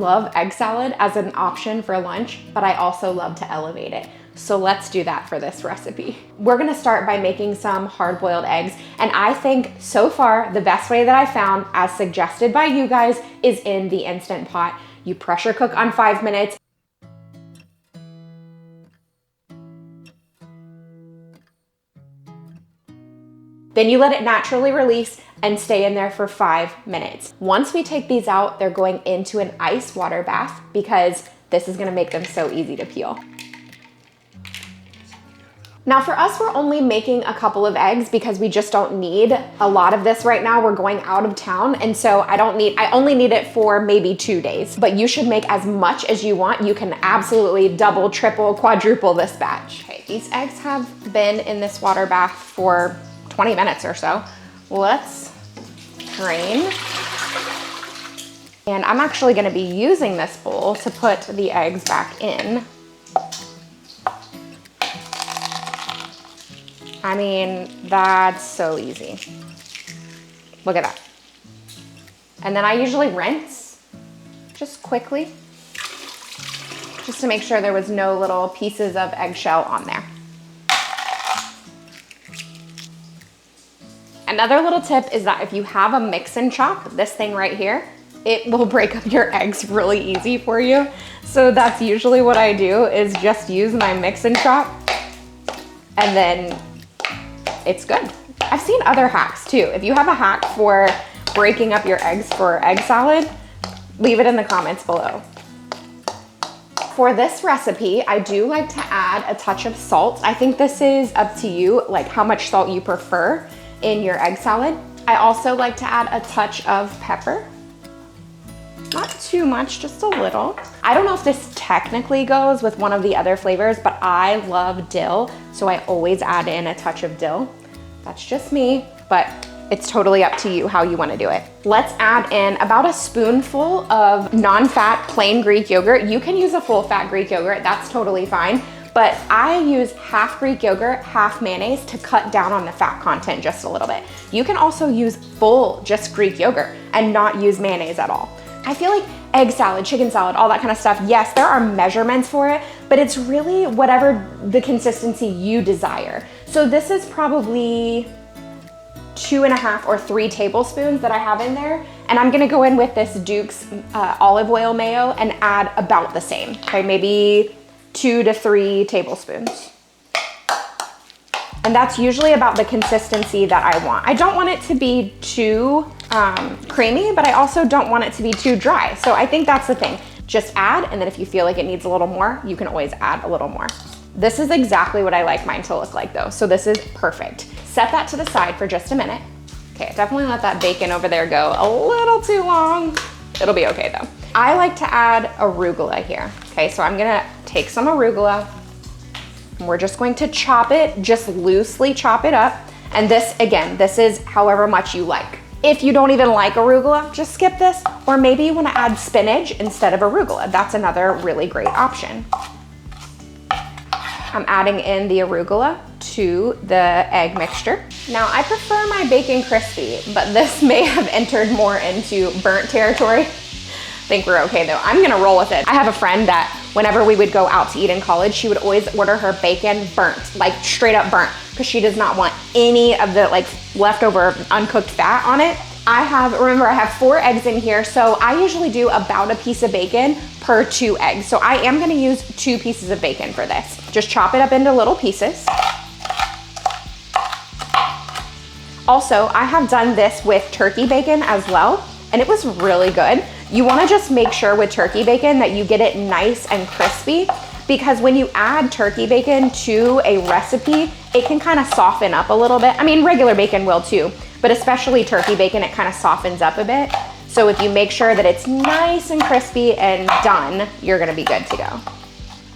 love egg salad as an option for lunch, but I also love to elevate it. So let's do that for this recipe. We're gonna start by making some hard-boiled eggs. And I think so far, the best way that I found, as suggested by you guys, is in the Instant Pot. You pressure cook on 5 minutes. Then you let it naturally release and stay in there for 5 minutes. Once we take these out, they're going into an ice water bath because this is gonna make them so easy to peel. Now for us, we're only making a couple of eggs because we just don't need a lot of this right now. We're going out of town, and so I only need it for maybe 2 days. But you should make as much as you want. You can absolutely double, triple, quadruple this batch. Okay, these eggs have been in this water bath for 20 minutes or so. Let's drain. And I'm actually gonna be using this bowl to put the eggs back in. I mean, that's so easy. Look at that. And then I usually rinse just quickly, just to make sure there was no little pieces of eggshell on there. Another little tip is that if you have a mix and chop, this thing right here, it will break up your eggs really easy for you. So that's usually what I do, is just use my mix and chop, and then it's good. I've seen other hacks too. If you have a hack for breaking up your eggs for egg salad, leave it in the comments below. For this recipe, I do like to add a touch of salt. I think this is up to you, like how much salt you prefer in your egg salad. I also like to add a touch of pepper. Not too much, just a little. I don't know if this technically goes with one of the other flavors, but I love dill, so I always add in a touch of dill. That's just me, but it's totally up to you how you want to do it. Let's add in about a spoonful of non-fat plain Greek yogurt. You can use a full-fat Greek yogurt, that's totally fine. But I use half Greek yogurt, half mayonnaise to cut down on the fat content just a little bit. You can also use full just Greek yogurt and not use mayonnaise at all. I feel like egg salad, chicken salad, all that kind of stuff, yes, there are measurements for it, but it's really whatever the consistency you desire. So this is probably 2.5 or 3 tablespoons that I have in there. And I'm gonna go in with this Duke's olive oil mayo and add about the same, okay? Maybe 2 to 3 tablespoons. And that's usually about the consistency that I want. I don't want it to be too creamy, but I also don't want it to be too dry. So I think that's the thing. Just add, and then if you feel like it needs a little more, you can always add a little more. This is exactly what I like mine to look like though, so this is perfect. Set that to the side for just a minute. Okay, definitely let that bacon over there go a little too long. It'll be okay though. I like to add arugula here. Okay, so I'm gonna take some arugula, and we're just going to chop it, just loosely chop it up. And this, again, this is however much you like. If you don't even like arugula, just skip this. Or maybe you wanna add spinach instead of arugula. That's another really great option. I'm adding in the arugula to the egg mixture. Now I prefer my bacon crispy, but this may have entered more into burnt territory. I think we're okay though. I'm gonna roll with it. I have a friend that whenever we would go out to eat in college, she would always order her bacon burnt, like straight up burnt, because she does not want any of the like leftover uncooked fat on it. Remember I have 4 eggs in here, so I usually do about a piece of bacon per 2 eggs. So I am gonna use 2 pieces of bacon for this. Just chop it up into little pieces. Also, I have done this with turkey bacon as well, and it was really good. You wanna just make sure with turkey bacon that you get it nice and crispy, because when you add turkey bacon to a recipe, it can kind of soften up a little bit. I mean, regular bacon will too, but especially turkey bacon, it kind of softens up a bit. So if you make sure that it's nice and crispy and done, you're gonna be good to go.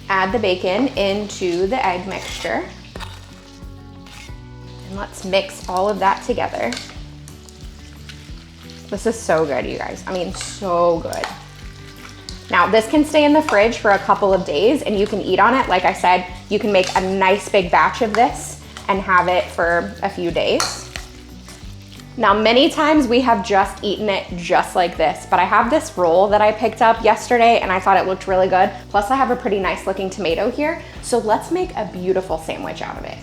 Add the bacon into the egg mixture. And let's mix all of that together. This is so good, you guys. I mean, so good. Now, this can stay in the fridge for a couple of days and you can eat on it. Like I said, you can make a nice big batch of this and have it for a few days. Now, many times we have just eaten it just like this, but I have this roll that I picked up yesterday and I thought it looked really good. Plus I have a pretty nice looking tomato here. So let's make a beautiful sandwich out of it.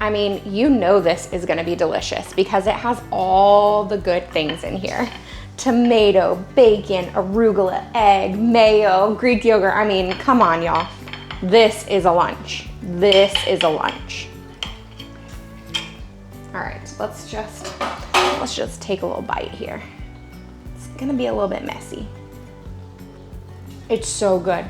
I mean, you know this is gonna be delicious because it has all the good things in here. Tomato, bacon, arugula, egg, mayo, Greek yogurt. I mean, come on, y'all. This is a lunch. This is a lunch. All right, let's just take a little bite here. It's gonna be a little bit messy. It's so good.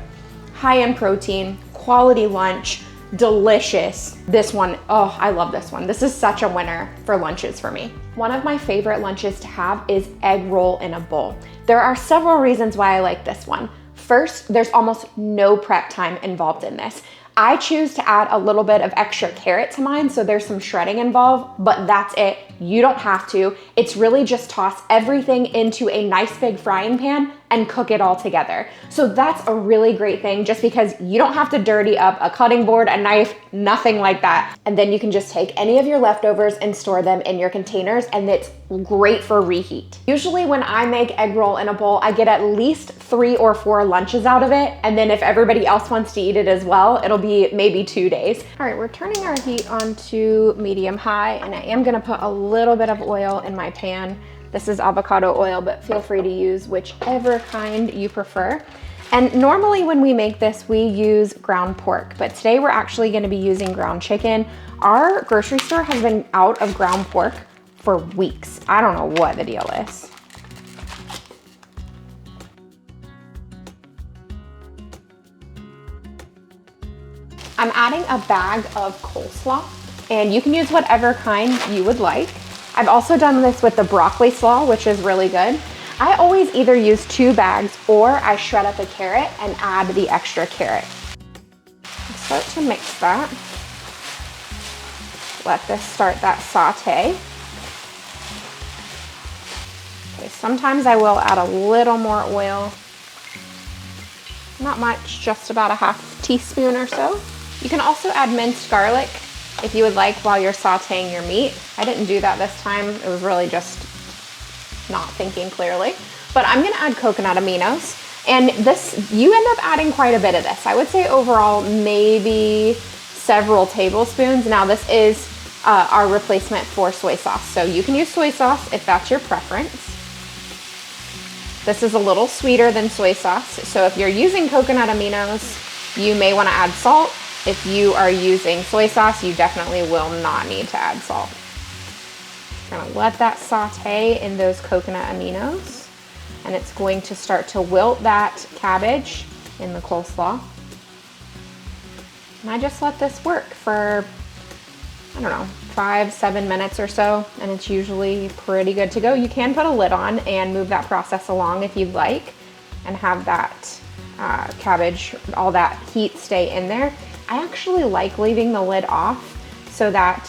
High in protein, quality lunch, delicious. This one, oh, I love this one. This is such a winner for lunches for me. One of my favorite lunches to have is egg roll in a bowl. There are several reasons why I like this one. First, there's almost no prep time involved in this. I choose to add a little bit of extra carrot to mine, so there's some shredding involved, but that's it. You don't have to. It's really just toss everything into a nice big frying pan and cook it all together. So that's a really great thing just because you don't have to dirty up a cutting board, a knife, nothing like that. And then you can just take any of your leftovers and store them in your containers, and it's great for reheat. Usually when I make egg roll in a bowl, I get at least 3 or 4 lunches out of it. And then if everybody else wants to eat it as well, it'll be maybe 2 days. All right, we're turning our heat on to medium high, and I am gonna put a little bit of oil in my pan. This is avocado oil, but feel free to use whichever kind you prefer. And normally when we make this, we use ground pork, but today we're actually gonna be using ground chicken. Our grocery store has been out of ground pork for weeks. I don't know what the deal is. I'm adding a bag of coleslaw, and you can use whatever kind you would like. I've also done this with the broccoli slaw, which is really good. I always either use 2 bags or I shred up a carrot and add the extra carrot. Start to mix that. Let this start that saute. Okay, sometimes I will add a little more oil. Not much, just about a ½ teaspoon or so. You can also add minced garlic if you would like while you're sauteing your meat. I didn't do that this time. It was really just not thinking clearly. But I'm gonna add coconut aminos. And this, you end up adding quite a bit of this. I would say overall, maybe several tablespoons. Now this is our replacement for soy sauce. So you can use soy sauce if that's your preference. This is a little sweeter than soy sauce. So if you're using coconut aminos, you may wanna add salt. If you are using soy sauce, you definitely will not need to add salt. I'm gonna let that saute in those coconut aminos, and it's going to start to wilt that cabbage in the coleslaw. And I just let this work for, I don't know, 5-7 minutes or so, and it's usually pretty good to go. You can put a lid on and move that process along if you'd like, and have that cabbage, all that heat stay in there. I actually like leaving the lid off so that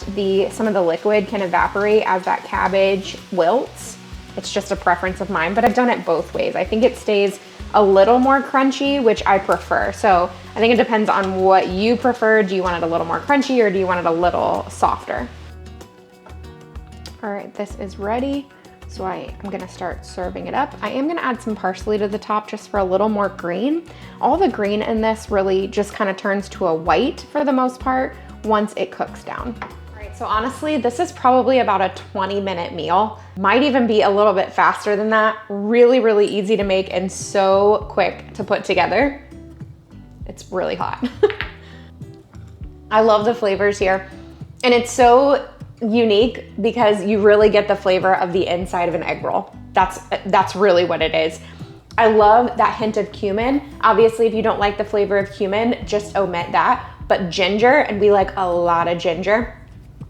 some of the liquid can evaporate as that cabbage wilts. It's just a preference of mine, but I've done it both ways. I think it stays a little more crunchy, which I prefer. So I think it depends on what you prefer. Do you want it a little more crunchy or do you want it a little softer? All right, this is ready. So I'm gonna start serving it up. I am gonna add some parsley to the top just for a little more green. All the green in this really just kind of turns to a white for the most part once it cooks down. All right, so honestly, this is probably about a 20-minute meal. Might even be a little bit faster than that. Really, really easy to make and so quick to put together. It's really hot. I love the flavors here. And it's so unique because you really get the flavor of the inside of an egg roll. That's really what it is. I love that hint of cumin. Obviously, if you don't like the flavor of cumin, just omit that. But ginger, and we like a lot of ginger,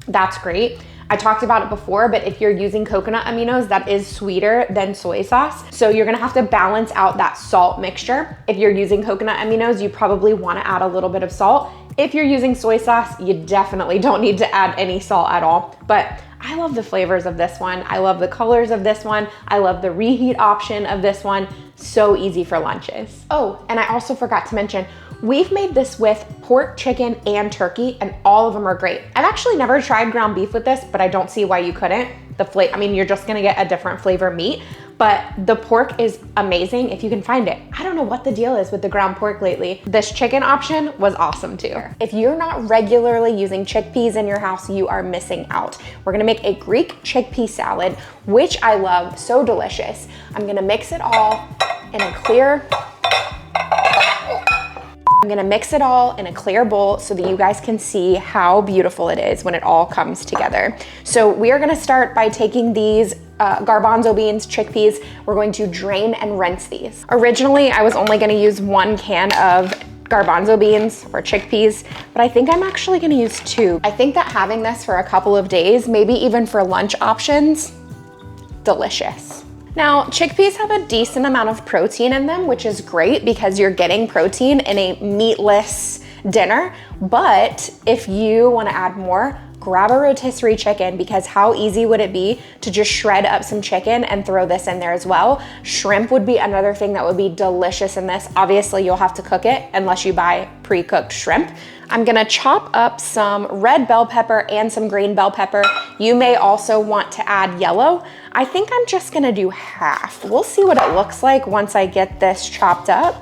that's great. I talked about it before, but if you're using coconut aminos, that is sweeter than soy sauce. So you're gonna have to balance out that salt mixture. If you're using coconut aminos, you probably wanna add a little bit of salt. If you're using soy sauce, you definitely don't need to add any salt at all. But I love the flavors of this one. I love the colors of this one. I love the reheat option of this one. So easy for lunches. Oh, and I also forgot to mention, we've made this with pork, chicken, and turkey, and all of them are great. I've actually never tried ground beef with this, but I don't see why you couldn't. I mean, you're just gonna get a different flavor meat, but the pork is amazing if you can find it. I don't know what the deal is with the ground pork lately. This chicken option was awesome too. If you're not regularly using chickpeas in your house, you are missing out. We're gonna make a Greek chickpea salad, which I love, so delicious. I'm gonna mix it all in a clear bowl so that you guys can see how beautiful it is when it all comes together. So we are gonna start by taking these garbanzo beans, chickpeas. We're going to drain and rinse these. Originally, I was only gonna use 1 can of garbanzo beans or chickpeas, but I think I'm actually gonna use 2. I think that having this for a couple of days, maybe even for lunch options, delicious. Now, chickpeas have a decent amount of protein in them, which is great because you're getting protein in a meatless dinner. But if you want to add more, grab a rotisserie chicken, because how easy would it be to just shred up some chicken and throw this in there as well? Shrimp would be another thing that would be delicious in this. Obviously, you'll have to cook it unless you buy pre-cooked shrimp. I'm gonna chop up some red bell pepper and some green bell pepper. You may also want to add yellow. I think I'm just gonna do half. We'll see what it looks like once I get this chopped up,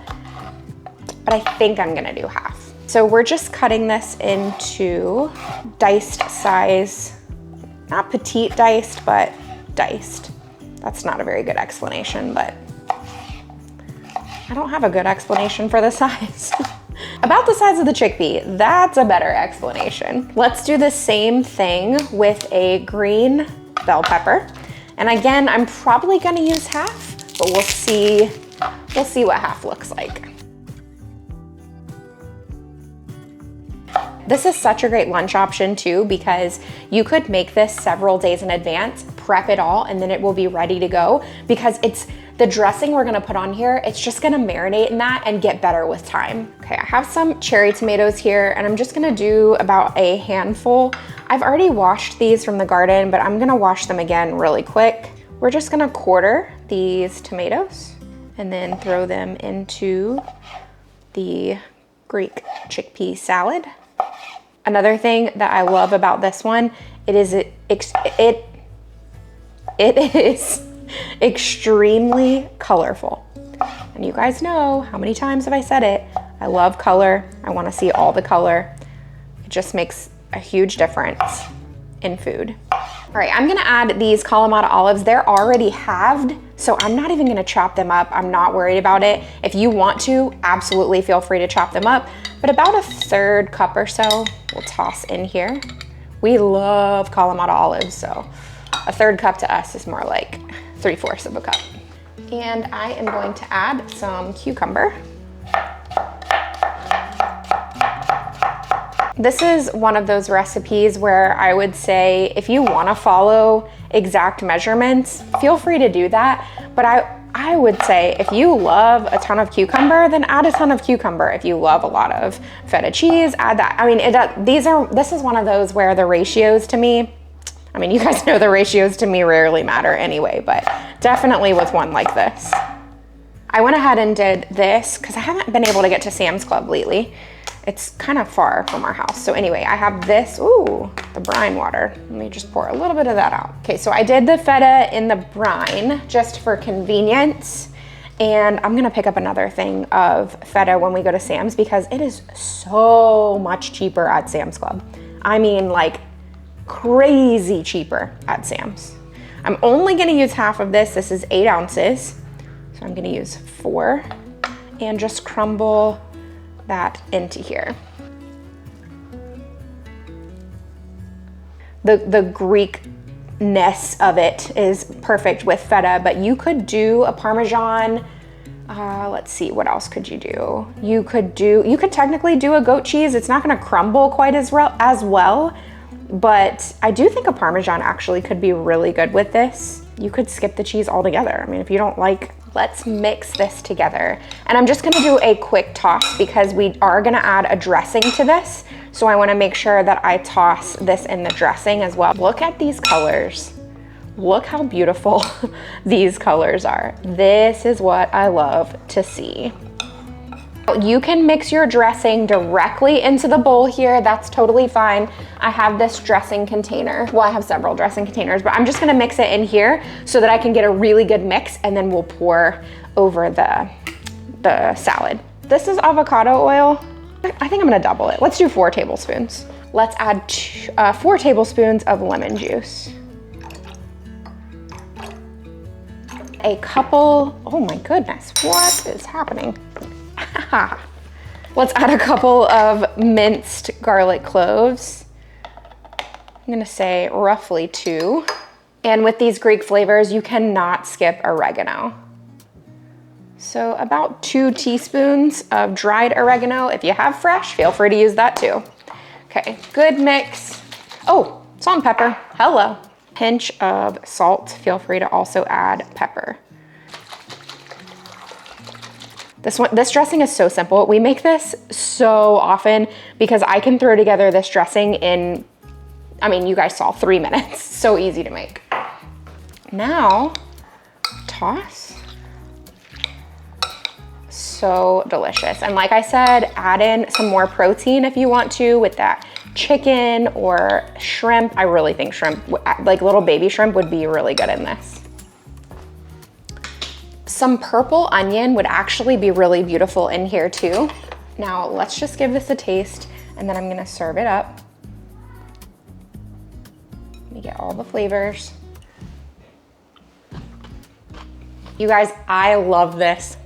but I think I'm gonna do half. So we're just cutting this into diced size, not petite diced, but diced. That's not a very good explanation, but I don't have a good explanation for the size. About the size of the chickpea, that's a better explanation. Let's do the same thing with a green bell pepper. And again, I'm probably gonna use half, but we'll see what half looks like. This is such a great lunch option too, because you could make this several days in advance, prep it all, and then it will be ready to go, because it's the dressing we're gonna put on here, it's just gonna marinate in that and get better with time. Okay, I have some cherry tomatoes here, and I'm just gonna do about a handful. I've already washed these from the garden, but I'm gonna wash them again really quick. We're just gonna quarter these tomatoes and then throw them into the Greek chickpea salad. Another thing that I love about this one, it is extremely colorful. And you guys know, how many times have I said it? I love color. I want to see all the color. It just makes a huge difference in food. All right, I'm gonna add these Kalamata olives. They're already halved, so I'm not even gonna chop them up. I'm not worried about it. If you want to, absolutely feel free to chop them up, but about a 1/3 cup or so we'll toss in here. We love Kalamata olives, so a 1/3 cup to us is more like 3/4 of a cup. And I am going to add some cucumber. This is one of those recipes where I would say if you want to follow exact measurements, feel free to do that. But I would say if you love a ton of cucumber, then add a ton of cucumber. If you love a lot of feta cheese, add that. I mean, this is one of those where the ratios to me, I mean, you guys know the ratios to me rarely matter anyway, but definitely with one like this. I went ahead and did this because I haven't been able to get to Sam's Club lately. It's kind of far from our house. So anyway, I have this, ooh, the brine water. Let me just pour a little bit of that out. Okay, so I did the feta in the brine just for convenience. And I'm gonna pick up another thing of feta when we go to Sam's because it is so much cheaper at Sam's Club. I mean, like crazy cheaper at Sam's. I'm only gonna use half of this. This is 8 ounces. So I'm gonna use 4 and just crumble that into here. The Greekness of it is perfect with feta, but you could do a Parmesan. Let's see, what else could you do? You could technically do a goat cheese. It's not gonna crumble quite as well, but I do think a Parmesan actually could be really good with this. You could skip the cheese altogether. I mean, if you don't like Let's mix this together. And I'm just gonna do a quick toss because we are gonna add a dressing to this. So I wanna make sure that I toss this in the dressing as well. Look at these colors. Look how beautiful these colors are. This is what I love to see. You can mix your dressing directly into the bowl here. That's totally fine. I have this dressing container. Well, I have several dressing containers, but I'm just gonna mix it in here so that I can get a really good mix, and then we'll pour over the salad. This is avocado oil. I think I'm gonna double it. Let's do 4 tablespoons. Let's add 4 tablespoons of lemon juice. A couple, oh my goodness, what is happening? Let's add a couple of minced garlic cloves. I'm gonna say roughly 2. And with these Greek flavors, you cannot skip oregano. So about 2 teaspoons of dried oregano. If you have fresh, feel free to use that too. Okay, good mix. Oh, salt and pepper, hello. Pinch of salt, feel free to also add pepper. This dressing is so simple. We make this so often because I can throw together this dressing in, I mean, you guys saw 3 minutes. So easy to make. Now, toss. So delicious. And like I said, add in some more protein if you want to with that chicken or shrimp. I really think shrimp, like little baby shrimp, would be really good in this. Some purple onion would actually be really beautiful in here too. Now let's just give this a taste, and then I'm gonna serve it up. Let me get all the flavors. You guys, I love this.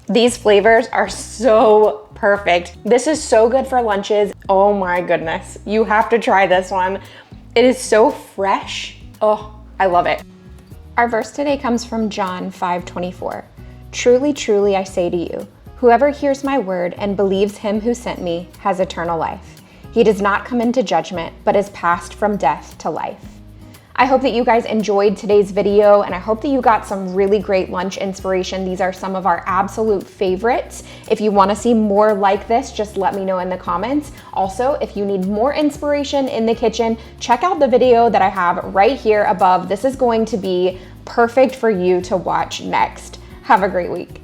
These flavors are so perfect. This is so good for lunches. Oh my goodness, you have to try this one. It is so fresh. Oh, I love it. Our verse today comes from John 5:24. Truly, truly, I say to you, whoever hears my word and believes him who sent me has eternal life. He does not come into judgment, but is passed from death to life. I hope that you guys enjoyed today's video, and I hope that you got some really great lunch inspiration. These are some of our absolute favorites. If you want to see more like this, just let me know in the comments. Also, if you need more inspiration in the kitchen, check out the video that I have right here above. This is going to be perfect for you to watch next. Have a great week.